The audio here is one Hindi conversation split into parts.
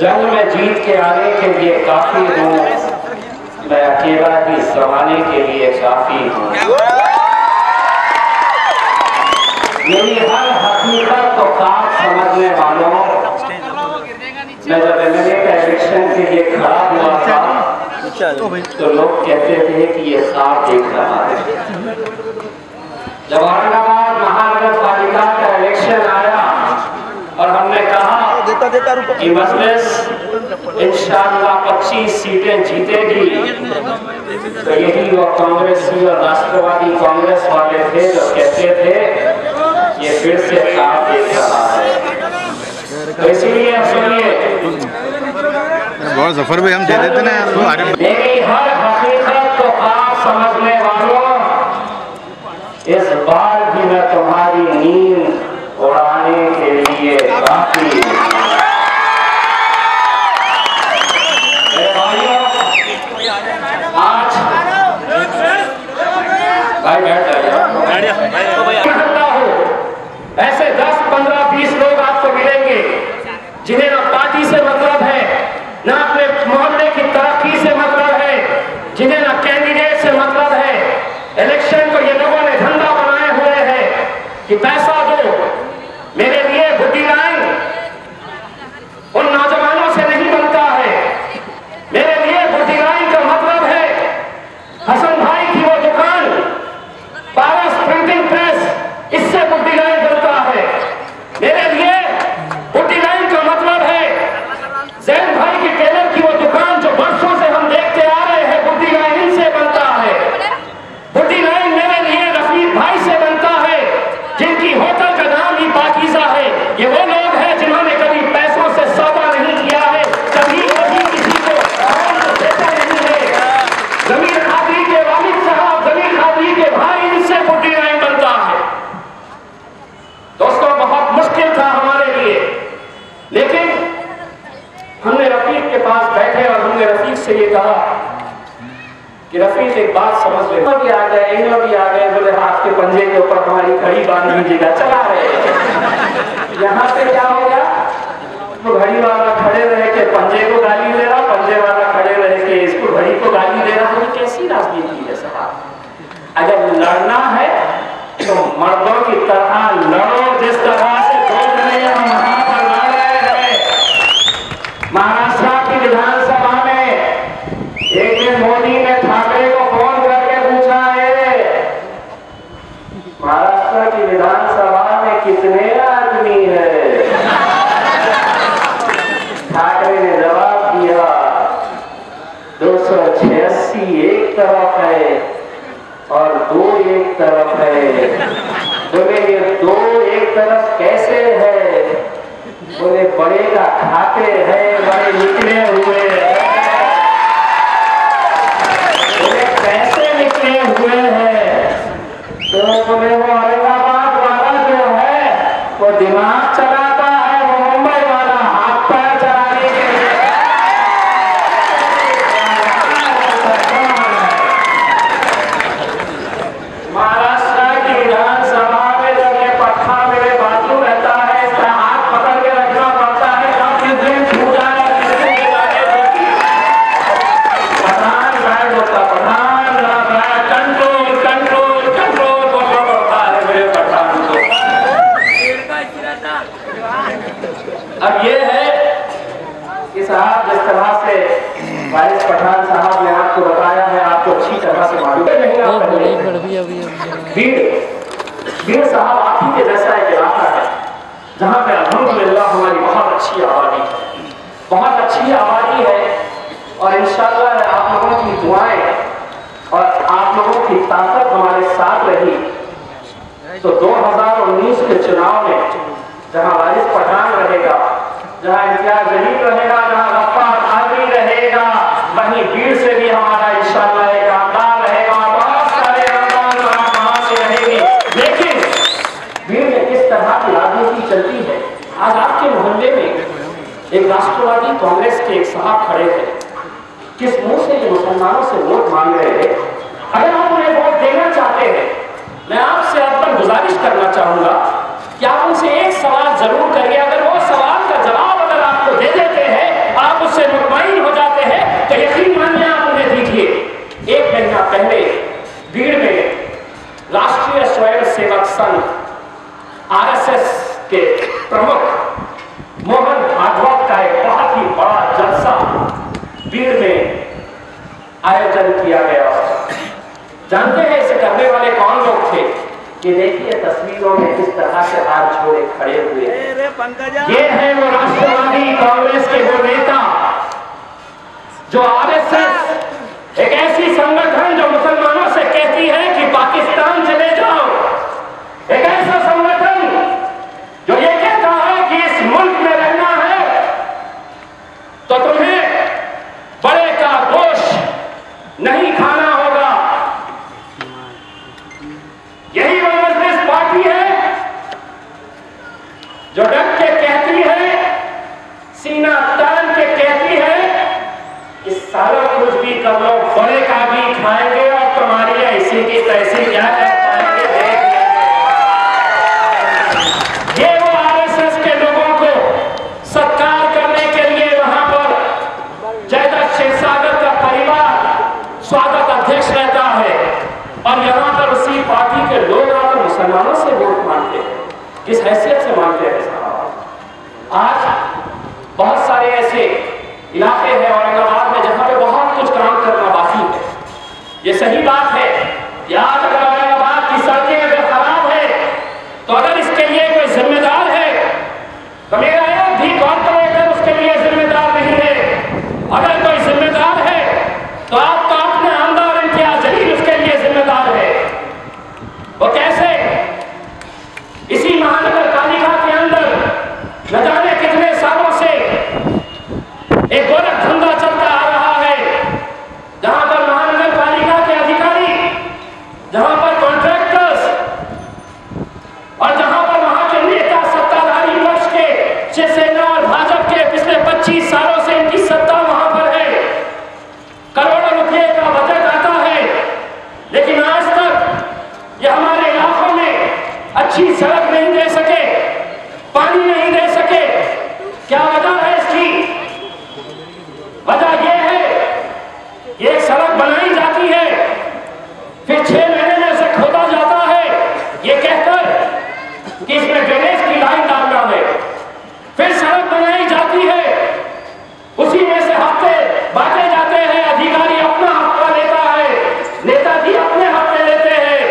जंग में जीत के आने के लिए काफी हूँ, मैं अकेला ही समाने के लिए काफी हूँ। मेरी हर हकीकत को खास समझने वालों, मैं जब एमएलए का इलेक्शन के लिए खड़ा हुआ था तो लोग कहते थे कि ये ख्वाब देख रहा है। जब औरंगाबाद महानगर पालिका का इलेक्शन आया और हमने कहा कि मजलिस इंशाअल्लाह 25 सीटें जीतेगी, तो यही वो कांग्रेसी और राष्ट्रवादी कांग्रेस वाले थे जो कहते थे ये फिर से ख्वाब देख रहा है। तो इसीलिए सुनिए, बहुत जफर भाई हम दे देते ना मेरी हर हकीकत को ख्वाब समझने वालों, इस बार भी मैं तुम्हारी नींद उड़ाने के लिए काफी हूं। मेरे भाइयों, आज भाई बैठ जाइए। ऐसे 10, 15, 20 लोग आपको मिलेंगे जिन्हें ना पार्टी से मतलब है, ना अपने मोहल्ले की तरक्की से मतलब है, जिन्हें ना कैंडिडेट से मतलब है। इलेक्शन को ये लोगों ने धंधा बनाए हुए हैं कि पैसा दो, मेरे लिए बुद्धि लाइन उन नौजवानों से नहीं बनता है। मेरे लिए बुद्धि लाइन का मतलब है हसन भाई की वो दुकान, पारस प्रिंटिंग प्रेस, इससे बुद्धि लाइन बनता है। मेरे लिए बुद्धि लाइन का मतलब है जैन भाई की टेलर की वो दुकान जो वर्षों से हम देखते आ रहे हैं, बुद्धि लाइन इनसे बनता है। बुद्धि लाइन मेरे लिए रफीक भाई से बनता है, जिनकी होटल का नाम ही पाकीज़ा है। ये वो लोग हैं जिन्होंने कभी पैसों से सौदा नहीं किया है, कभी किसी को देता नहीं है। जमीर खादरी के वालिद साहब, जमीर खादरी के भाई, इनसे बुद्धि लाइन बनता है। दोस्तों, बहुत मुश्किल था हमारे लिए, लेकिन हमने रफीक के पास बैठे और हमने रफीक से ये कहा कि रफीक एक बात समझ ले। भी आ गए, इन भी आ गए, बोले हाथ के पंजे के ऊपर हमारी घड़ी बांध दीजिएगा, चला रहे। यहाँ पे क्या हो गया, तो घड़ी वाला खड़े रहे के पंजे को गाली दे रहा, पंजे वाला खड़े रहे के इसको घड़ी को गाली दे रहा। तो कैसी राजनीति है साहब? अगर लड़ना है तो मर्दों की तरह लड़ो, जिस तरह से दो जने वहां पर लड़ रहे हैं। महाराष्ट्र की विधानसभा में एक दिन मोदी ने ठाकरे को फोन करके पूछा है, महाराष्ट्र की विधानसभा में कितने आदमी है? ठाकरे ने जवाब दिया 286 एक तरफ है और 2 एक तरफ है। बोले ये 2 एक तरफ कैसे है? बोले बड़े का खाते हैं, बड़े निकले हुए हैं। बोले कैसे निकले हुए हैं? तो बोले वो औरंगाबाद वाला जो है वो दिमाग चलाता है, वो मुंबई वाला हाथ पैर चलाने के लिए। महाराष्ट्र की विधानसभा में जब ये पट्टा मेरे बाजू रहता है, इसका हाथ पकड़ के रखना पड़ता है, कब किस दिन छूट जाए, किस दिन प्रधान बैठ होता, प्रधान कंट्रोल कंट्रोल कंट्रोल बोलना पड़ता है मेरे प्रधान को। अब ये है कि साहब जिस तरह से वारिस पठान साहब ने आपको बताया है, आपको अच्छी तरह से मालूम है। वीर साहब आप ही के जैसा एक इलाका है जहाँ पे अल्हम्दुलिल्लाह हमारी बहुत अच्छी आबादी है, बहुत अच्छी आबादी है। और इंशाअल्लाह आप लोगों की दुआएं और आप लोगों की ताकत हमारे साथ रही तो 2019 के चुनाव में जहाँ वारिस पठान रहेगा, जहाँ इम्तियाज जलील रहेगा, जहाँ गफ्फार आदमी रहेगा, वहीं भीड़ से भी हमारा इंशाअल्लाह एक आमदार रहेगा, बहुत सारे आमदार वहाँ से रहेंगे। लेकिन भीड़ में किस तरह की राजनीति चलती है, आज आपके मोहल्ले में एक राष्ट्रवादी कांग्रेस के एक साहब खड़े थे, किस मुंह से ये मुसलमानों से वोट मांग रहे हैं? अगर आप उन्हें वोट देना चाहते हैं, मैं आपसे अपन गुजारिश करना चाहूंगा कि आप उनसे एक सवाल जरूर करिए। अगर वो सवाल का जवाब अगर आपको दे देते हैं, प्रमुख मोहन भागवत का एक बहुत ही बड़ा जलसा बीड़ में आयोजन किया गया। जानते हैं इसे करने वाले कौन लोग थे? कि देखिए तस्वीरों में किस तरह से हाथ जोड़े खड़े हुए हैं। ये है वो राष्ट्रवादी कांग्रेस के वो नेता जो आरएसएस एक ऐसी संगठन जो मुसलमानों से कहती है कि पाकिस्तान चले जाओ, एक ऐसा संगठन जो ये कहता है कि इस मुल्क में रहना है तो तुम्हें बड़े का गोश्त नहीं खाना होगा। यही वो मजलिस पार्टी है जो डट के कहती है, सीना तान के कहती है कि सारा कुछ भी कर लो, बड़े का भी खाएंगे और तुम्हारी ऐसी की तैसी क्या कर पाएंगे देख। ये वो आरएसएस के लोगों को सत्कार करने के लिए वहां पर जयदत्त क्षीरसागर का परिवार स्वागत अध्यक्ष रहता है और यहां पर उसी पार्टी के लोग आकर मुसलमानों से वोट मांगते हैं। किस हैसियत से मांगते हैं साहब? आज बहुत सारे ऐसे इलाके हैं औरंगाबाद में जहां पे बहुत कुछ काम करना बाकी है। ये सही बात है कि आज अगर औरंगाबाद की सड़कें अगर खराब है तो अगर इसके लिए कोई जिम्मेदार है तो मेरा एक भी कॉर्पोरेटर उसके लिए जिम्मेदार नहीं है। अगर कोई जिम्मेदार है तो आपका अपना आमदार इम्तियाज जलील उसके लिए जिम्मेदार है। वो कैसे? इसी महानगर पालिका के अंदर न जाने कितने सालों से एक गोरख धंधा चलता आ रहा है, जहां पर महानगर पालिका के अधिकारी, जहां पर कॉन्ट्रैक्टर्स और जहां पर वहां के नेता सत्ताधारी पक्ष के शिवसेना और भाजपा के पिछले 25 सालों से इनकी सत्ता वहां पर है। करोड़ों रुपए का बजट आता है लेकिन आज तक ये हमारे इलाकों में अच्छी सड़क नहीं दे सके, पानी नहीं दे सके। क्या वजह है इसकी? वजह यह है कि एक सड़क बनाई जाती है, फिर 6 महीने में उसे खोदा जाता है ये कहकर कि इसमें ड्रेनेज की लाइन डालना है। फिर सड़क बनाई जाती है, उसी में से हफ्ते बांटे जाते हैं। अधिकारी अपना हफ्ता लेता है, नेताजी अपने हफ्ते लेते हैं।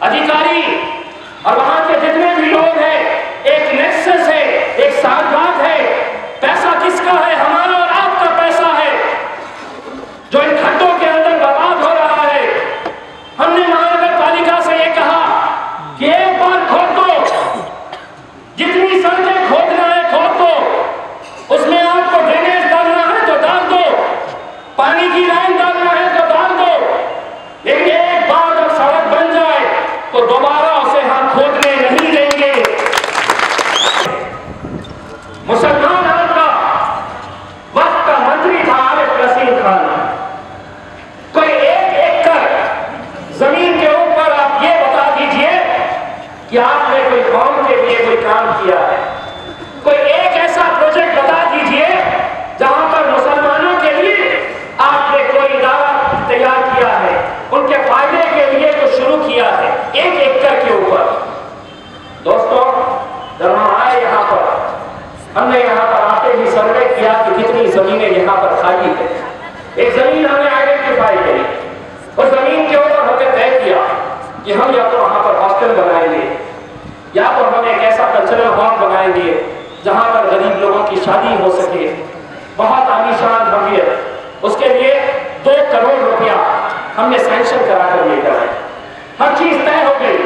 अधिकारी और वहां के जितने भी लोग हैं, एक नेक्सस है, एक साठगांठ है। पैसा किसका है? हमारा और आपका पैसा है जो इन खड्डों के अंदर बर्बाद हो रहा है। हमने महानगर पालिका से ये कहा कि एक बार खोद दो, जितनी सड़कें खोदना है खोद दो, उसमें आपको ड्रेनेज डालना है तो डाल दो, पानी की लाइन डालना है तो डाल दो, लेकिन एक बार जब सड़क बन जाए तो दोबारा उसे हम खोदने नहीं देंगे। मुसलमान आपका वक्त का मंत्री था आरिफ रसीद खान। कोई एक एकड़ जमीन के ऊपर आप ये बता दीजिए कि आपने कोई कौम के लिए कोई काम किया है। कोई एक ऐसा प्रोजेक्ट बता दीजिए जहां पर मुसलमानों के लिए आपने कोई इदारा तैयार किया है, उनके फायदे के लिए कुछ शुरू किया है एक एकड़ के ऊपर। दोस्तों, जब हम आए यहाँ पर, हमने यहाँ पर आते ही सर्वे किया कि कितनी जमीनें यहाँ पर खाली है। एक जमीन हमने आइडेंटिफाई करी, उस जमीन के ऊपर हमने तय किया कि हम या तो वहाँ पर हॉस्टल बनाएंगे या तो हम एक ऐसा कल्चरल हॉल बनाएंगे जहाँ पर गरीब लोगों की शादी हो सके, बहुत आलीशान भव्य। उसके लिए 2 करोड़ रुपया हमने सैंक्शन करा कर लेकर आए। हर चीज तय हो गई।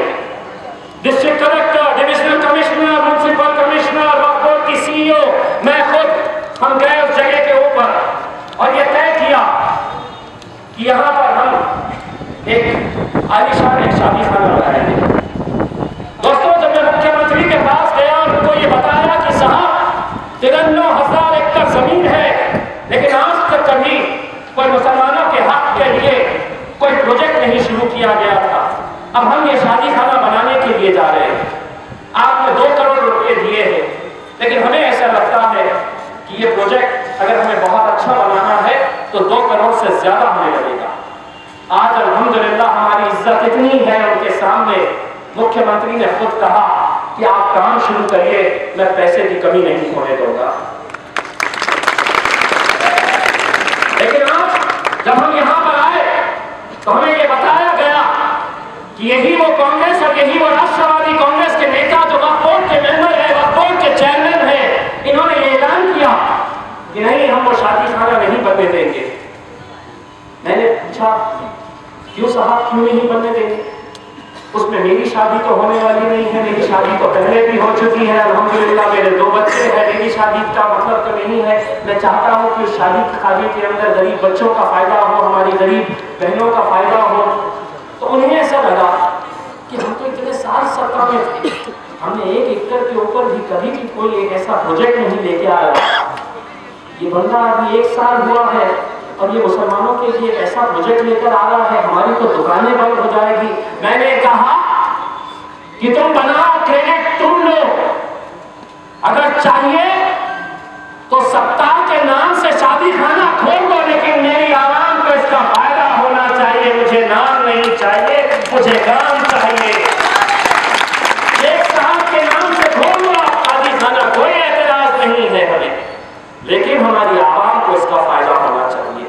District collector, divisional commissioner, municipal commissioner, वक्फ बोर्ड की सीईओ, मैं खुद, हम गए उस जगह के ऊपर और ये तय किया कि यहाँ पर हम एक आलीशान एक शादी खाना लगाएंगे। दोस्तों, जब मैं मुख्यमंत्री के पास गया और उनको ये बताया कि साहब 93,000 एकड़ जमीन है, लेकिन आज तक कभी कोई मुसलमानों के हक के लिए कोई प्रोजेक्ट नहीं शुरू किया गया था, अब हम ये शादी खाना बनाने के लिए जा रहे हैं। आपने 2 करोड़ रुपए दिए हैं, लेकिन हमें ऐसा लगता है कि ये प्रोजेक्ट अगर हमें बहुत अच्छा बनाना है तो 2 करोड़ से ज्यादा हमें लगेगा। आज अल्हम्दुलिल्लाह हमारी इज्जत इतनी है उनके सामने, मुख्यमंत्री ने खुद कहा कि आप काम शुरू करिए, मैं पैसे की कमी नहीं होने दूंगा। लेकिन आज जब हम यहां पर आए तो हमें यह बताया गया कि यही वो कांग्रेस और यही वो राष्ट्रवादी कांग्रेस के नेता जो वक्फ बोर्ड के मेंबर है, वक्फ बोर्ड के चेयरमैन है, इन्होंने ये ऐलान किया कि नहीं, हम वो शादी खाना नहीं बनने देंगे। मैंने पूछा क्यों साहब, क्यों नहीं बनने देंगे? उसमें मेरी शादी तो होने वाली नहीं है, मेरी शादी तो पहले भी हो चुकी है, अल्हम्दुलिल्लाह मेरे 2 बच्चे हैं, मेरी शादी का मतलब तो नहीं है। मैं चाहता हूँ कि उस शादी के अंदर गरीब बच्चों का फायदा हो, हमारी गरीब बहनों का फायदा हो। तो उन्हें ऐसा लगा कि हम तो इतने साल सत्ता में थे, हमने 1 एकड़ के ऊपर भी कभी भी कोई एक ऐसा प्रोजेक्ट नहीं लेके आया। ये बंदा अभी 1 साल हुआ है और ये मुसलमानों के लिए ऐसा प्रोजेक्ट लेकर आ रहा है, हमारी तो दुकानें बंद हो जाएगी। मैंने कहा कि तुम बनाओ, क्रेडिट तुम लो, अगर चाहिए तो सप्ताह के नाम से शादी खाना खोल दो, लेकिन मेरी आवाम को इसका फायदा होना चाहिए। मुझे नाम नहीं चाहिए, मुझे काम चाहिए। 1 साल के नाम से खोल दो आप शादी खाना, कोई एतराज नहीं है हमें, लेकिन हमारी आवाम को इसका फायदा होना चाहिए।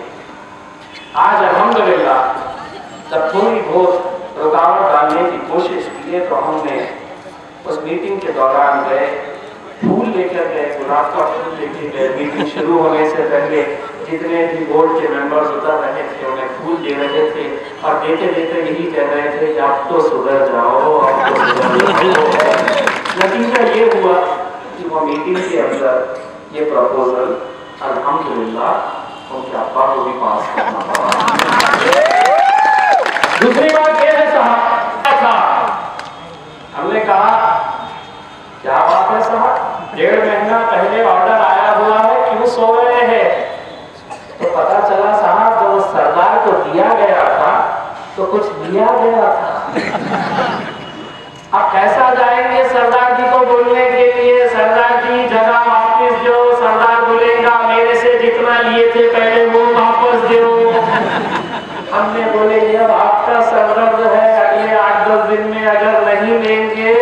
आज अल्हम्दुलिल्लाह जब थोड़ी बहुत रुकावट डालने की कोशिश की है तो हमने उस मीटिंग के दौरान गए, फूल लेकर गए, गुलाब का फूल लेकर गए। मीटिंग शुरू होने से पहले जितने भी बोर्ड के मेंबर्स उतर रहे थे उन्हें फूल दे रहे थे और देते देते यही कह रहे थे कि आप तो सुधर जाओ, आप तो सुधर जाओ। नतीजा ये हुआ कि वो मीटिंग के अंदर ये प्रपोजल अल्हम्दुलिल्लाह उनके अब्बा को भी पास करना पड़ा। दूसरी बात यह है साहब, हमने कहा क्या बात है साहब, 1.5 महीना पहले ऑर्डर आया हुआ है, क्यों सो रहे हैं? तो पता चला साहब जब उस सरदार को दिया गया था तो कुछ दिया गया था। अब कैसा जाएंगे सरदार जी को बोलने के लिए, सरदार जी जगह वापस दो, सरदार बोलेगा मेरे से जितना लिए थे पहले वो वापस दो। हमने बोले ये आपका सरदर्द है, अगले 8-10 दिन में अगर नहीं लेंगे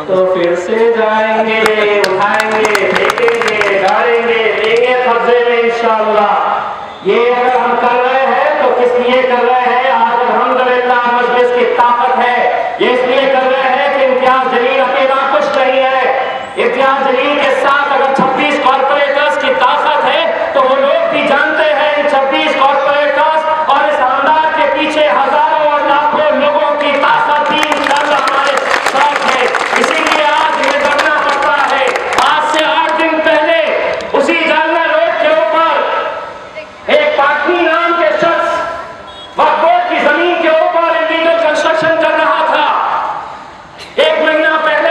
तो फिर से जाएंगे, उठाएंगे, फेंकेंगे, गाड़ेंगे, लेंगे कब्जे में इंशाअल्लाह। ये अगर हम कर रहे हैं तो किस लिए कर रहे हैं? आज अल्हम्दुलिल्लाह मजलिस की ताकत है, ये इसलिए कर रहे हैं कि इम्तियाज जलील अकेला कुछ नहीं है। इम्तियाज जलील के साथ अगर 26 कॉर्पोरेटर्स की ताकत है तो वो लोग भी जानते हैं इन 26 कॉर्पोरेटर्स और इस आमदार के पीछे हजारों और लाखों लोगों की ताकत भी इंशाअल्लाह हमारे साथ है। इसीलिए आज ये करना पड़ता है। आज से 8 दिन पहले उसी जालना रोड के ऊपर एक पाटनी नाम के शख्स वक्फ बोर्ड की जमीन के ऊपर इलीगल कंस्ट्रक्शन कर रहा था। 1 महीना पहले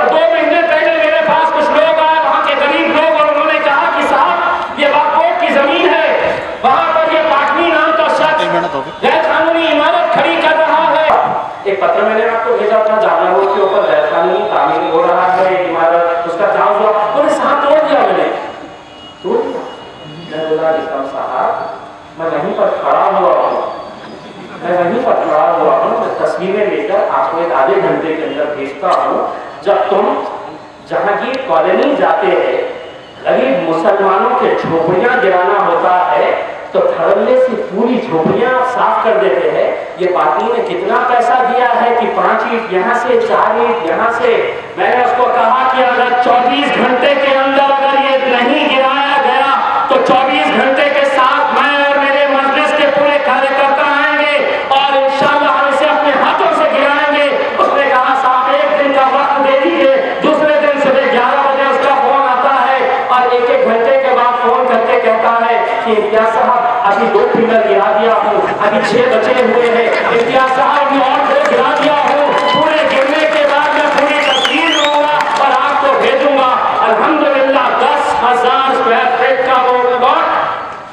2 महीने पहले मेरे पास कुछ लोग आए, वहां के गरीब लोग, और उन्होंने कहा कि साहब ये वक्फ बोर्ड की जमीन है, वहां पर ये पाटनी नाम का शख्स गैर कानूनी इमारत खड़ी कर रहा है। एक पत्र मैंने आपको भेजा था, जालना रोड के ऊपर गैर कानूनी तामीर हो रहा है इमारत, उसका चार्ज हुआ, उन्हें साथ तोड़ दिया, मैंने तोड़ दिया। मैं बोला इस्लाम साहब मैं वहीं पर खड़ा हुआ हूँ, मैं वहीं पर खड़ा हुआ हूँ, मैं तस्वीरें लेकर आपको एक आधे घंटे के अंदर भेजता हूँ। जब तुम जहांगीर कॉलोनी जाते हैं, गरीब मुसलमानों के झोपड़ियां गिराना होता है तो धड़ल्ले से पूरी झोपड़ियां साफ कर देते हैं। ये पार्टी ने कितना पैसा दिया है कि 5 ईंट यहाँ से, 4 ईंट यहाँ से। मैंने उसको कहा कि अगर 24 घंटे के अंदर अगर ये नहीं गिराया गया तो 24 घंटे के साथ मैं और मेरे मजलिस के पूरे कार्यकर्ता आएंगे और इंशाअल्लाह हम इसे अपने हाथों से गिराएंगे। उसने कहा साहब 1 दिन का वक्त दे दीजिए। दूसरे दिन सुबह 11 बजे उसका फोन आता है और 1-1 घंटे के बाद फोन करके कहता है कि इम्तियाज साहब अभी 2 पिलर गिरा दिया हूँ, अभी 6 बचे हुए हैं। इम्तियाज साहब अभी और 2 गिरा दिया हूँ, पूरे गिरने के बाद मैं पूरी तस्वीर लूंगा और आपको भेजूंगा। अल्हम्दुलिल्लाह 10,000 स्क्वायर फीट का वो प्लॉट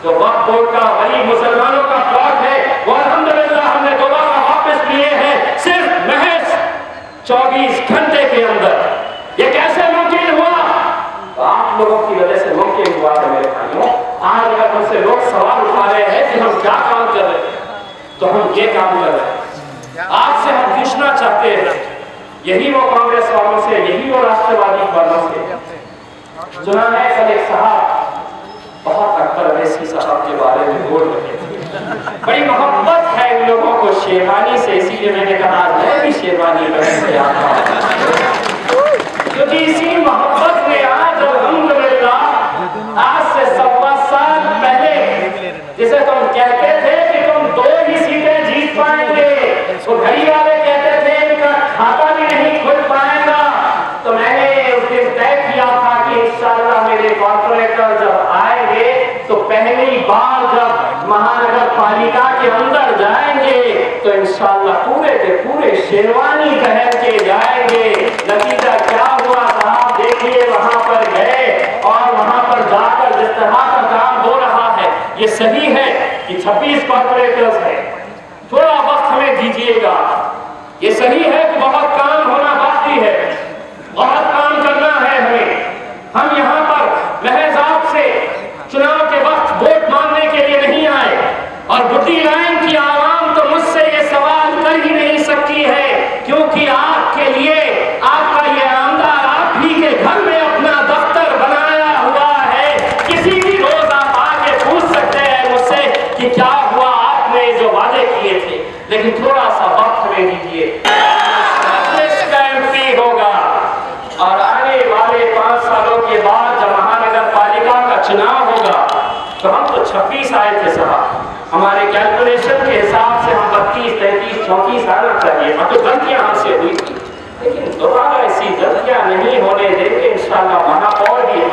जो वक्फ बोर्ड का वही मुसलमानों का प्लॉट है, वो अल्हम्दुलिल्लाह हमने दोबारा वापस लिए हैं सिर्फ महज 24 घंटे के अंदर। ये कैसे मुमकिन हुआ? तो आप लोगों की वजह से मुमकिन हुआ है मेरे भाइयों। आज अगर हमसे लोग सवाल उठा रहे हैं कि हम क्या काम कर रहे हैं तो हम ये काम कर रहे हैं। आज से हम पूछना चाहते हैं यही वो कांग्रेस वालों से, यही वो राष्ट्रवादी वालों से सुना है। कल एक साहब बहुत अकबर अवैसी साहब के बारे में बोल रहे थे, बड़ी मोहब्बत है इन लोगों को शेरवानी से, इसीलिए मैंने कहा मैं भी शेरवानी पहन के आता हूं, क्योंकि इसी मोहब्बत में आज अल्हम्दुलिल्लाह आज से 1.25 साल पहले जिसे तुम कहते थे कि तुम 2 ही सीटें जीत पाएंगे, तो घड़ी वाले कहते थे इनका खाता भी नहीं खुल पाएगा, तो मैंने उस दिन तय किया था कि इंशाअल्लाह मेरे कॉर्पोरेटर जब आएंगे तो पहली बार जब महानगर पालिका के अंदर जाएंगे तो इंशाअल्लाह पूरे के पूरे शेरवानी पहन के जाएंगे। नतीजा क्या हुआ साहब, देखिए वहां पर गए और वहां पर जाकर जिस तरह का काम हो रहा है, ये सही है कि 26 कॉर्पोरेटर्स है, थोड़ा वक्त हमें दीजिएगा, ये सही है कि बहुत काम होना बाकी है, बहुत काम करना है हमें। हम यहाँ पर महज आपसे चुनाव के वक्त वोट मांगने के लिए नहीं आए, और बुटी लाइन की आवाम तो मुझसे ये सवाल कर ही नहीं सकती है, क्योंकि आपके लिए आपका ये आमदार आप ही के घर में अपना दफ्तर बनाया हुआ है। किसी भी रोज आप आके पूछ सकते हैं मुझसे कि क्या हुआ, आपने जो वादे किए थे, लेकिन थोड़ा सा वक्त हमें दीजिए। एमपी होगा और आने वाले 5 सालों के बाद जब महानगर पालिका का चुनाव होगा तो हम तो 26 आए थे साहब, हमारे कैलकुलेशन के हिसाब से हम 32, 33, 34 आना चाहिए, और तो गलतियां हमसे हुई थी, लेकिन दोबारा ऐसी गलतियां नहीं होने देंगे इंशाअल्लाह। महापौर भी